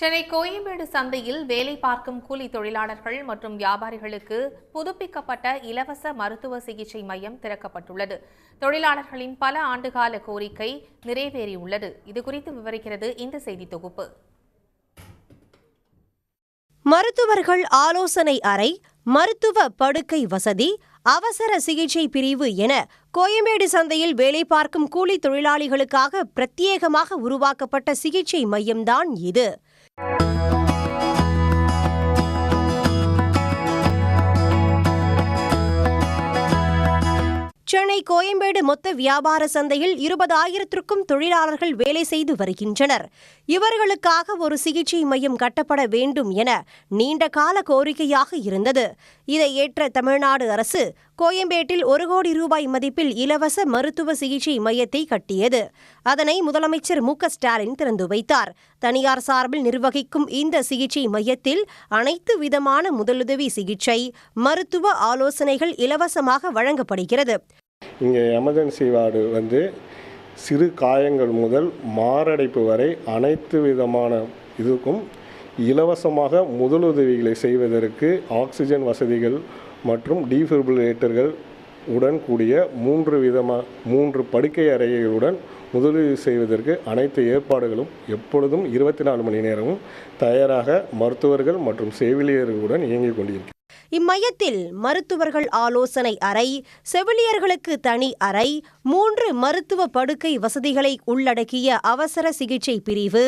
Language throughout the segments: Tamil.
சென்னை கோயம்பேடு சந்தையில் வேலை பார்க்கும் கூலி தொழிலாளர்கள் மற்றும் வியாபாரிகளுக்கு புதுப்பிக்கப்பட்ட இலவச மருத்துவ சிகிச்சை மையம் திறக்கப்பட்டுள்ளது. தொழிலாளர்களின் பல ஆண்டுகால கோரிக்கை நிறைவேறியுள்ளது. இதுகுறித்து விவரிக்கிறது இந்த செய்தி தொகுப்பு. மருத்துவர்கள் ஆலோசனை அறை, மருத்துவ படுக்கை வசதி, அவசர சிகிச்சை பிரிவு என கோயம்பேடு சந்தையில் வேலை பார்க்கும் கூலி தொழிலாளிகளுக்காக பிரத்யேகமாக உருவாக்கப்பட்ட சிகிச்சை மையம்தான் இது. சென்னை கோயம்பேடு மொத்த வியாபார சந்தையில் 20,000க்கும் தொழிலாளர்கள் வேலை செய்து வருகின்றனர். இவர்களுக்காக ஒரு சிகிச்சை மையம் கட்டப்பட வேண்டும் என நீண்ட கால கோரிக்கையாக இருந்தது. இதை ஏற்ற தமிழ்நாடு அரசு கோயம்பேட்டில் 1 கோடி ரூபாய் மதிப்பில் இலவச மருத்துவ சிகிச்சை மையத்தை கட்டியது. அதனை முதலமைச்சர் மு.க. ஸ்டாலின் திறந்து வைத்தார். தனியார் சார்பில் நிர்வகிக்கும் இந்த சிகிச்சை மையத்தில் அனைத்து விதமான முதலுதவி சிகிச்சை, மருத்துவ ஆலோசனைகள் இலவசமாக வழங்கப்படுகிறது. இங்கே எமர்ஜென்சி வார்டு சிறு காயங்கள் முதல் மாரடைப்பு வரை அனைத்து விதமான இதுக்கும் இலவசமாக முதலுதவிகளை செய்வதற்கு ஆக்சிஜன் வசதிகள் மற்றும் டீஃபிபிரிலேட்டர்கள் உடன் கூடிய 3 படுக்கை அறைகளுடன் முதலுதவி செய்வதற்கு அனைத்து ஏற்பாடுகளும் எப்பொழுதும் 24 மணி நேரமும் தயாராக மருத்துவர்கள் மற்றும் செவிலியர்களுடன் இயங்கிக் கொண்டிருக்கிறது. இம்மையத்தில் மருத்துவர்கள் ஆலோசனை அறை, செவிலியர்களுக்கு தனி அறை, 3 மருத்துவ படுக்கை வசதிகளை உள்ளடக்கிய அவசர சிகிச்சை பிரிவு,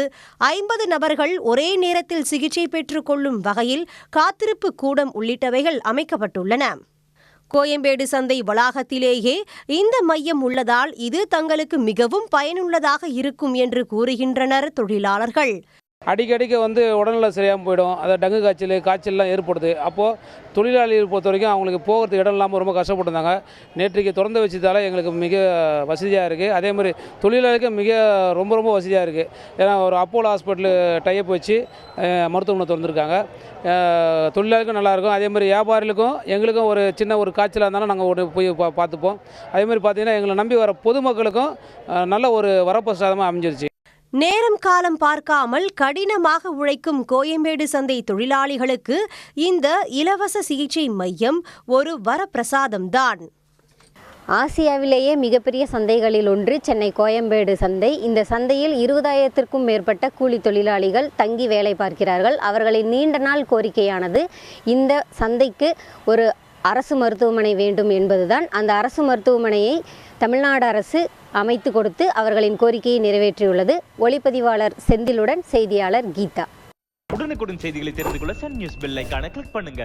50 நபர்கள் ஒரே நேரத்தில் சிகிச்சை பெற்றுக் கொள்ளும் வகையில் காத்திருப்பு கூடம் உள்ளிட்டவைகள் அமைக்கப்பட்டுள்ளன. கோயம்பேடு சந்தை வளாகத்திலேயே இந்த மையம் உள்ளதால் இது தங்களுக்கு மிகவும் பயனுள்ளதாக இருக்கும் என்று கூறுகின்றனர் தொழிலாளர்கள். அடிக்கடிக்கு உடல்நல சரியாமல் போயிடும். அதை டங்கு காய்ச்சல்லாம் ஏற்படுது. அப்போது தொழிலாளிகள் பொறுத்த வரைக்கும் அவங்களுக்கு போகிறதுக்கு இடம் இல்லாமல் ரொம்ப கஷ்டப்பட்டுருந்தாங்க. நேற்றைக்கு திறந்து வச்சதால் எங்களுக்கு மிக வசதியாக இருக்குது. அதே மாதிரி தொழிலாளிகளுக்கு ரொம்ப வசதியாக இருக்குது. ஏன்னா ஒரு அப்போலோ ஹாஸ்பிட்டலு டைப் வச்சு மருத்துவமனை திறந்துருக்காங்க. தொழிலாளிக்கும் நல்லாயிருக்கும். அதே மாதிரி வியாபாரிகளுக்கும் எங்களுக்கும் ஒரு சின்ன காய்ச்சலாக இருந்தாலும் நாங்கள் போய் பார்த்துப்போம். அதே மாதிரி பார்த்திங்கன்னா எங்களை நம்பி வர பொதுமக்களுக்கும் நல்ல ஒரு வரப்பிரசாதமாக அமைஞ்சிருச்சு. நேரம் காலம் பார்க்காமல் கடினமாக உழைக்கும் கோயம்பேடு சந்தை தொழிலாளிகளுக்கு இந்த இலவச சிகிச்சை மையம் ஒரு வரப்பிரசாதம்தான். ஆசியாவிலேயே மிகப்பெரிய சந்தைகளில் ஒன்று சென்னை கோயம்பேடு சந்தை. இந்த சந்தையில் 20,000க்கும் மேற்பட்ட கூலி தொழிலாளிகள் தங்கி வேலை பார்க்கிறார்கள். அவர்களின் நீண்ட நாள் கோரிக்கையானது இந்த சந்தைக்கு ஒரு அரசு மருத்துவமனை வேண்டும் என்பதுதான். அந்த அரசு மருத்துவமனையை தமிழ்நாடு அரசு அமைத்து கொடுத்து அவர்களின் கோரிக்கையை நிறைவேற்றியுள்ளது. ஒளிப்பதிவாளர் செந்திலுடன் செய்தியாளர் கீதா. உடனுக்குடன் செய்திகளை தெரிந்து கொள்ள சன் நியூஸ் பெல் ஐகானை கிளிக் பண்ணுங்க.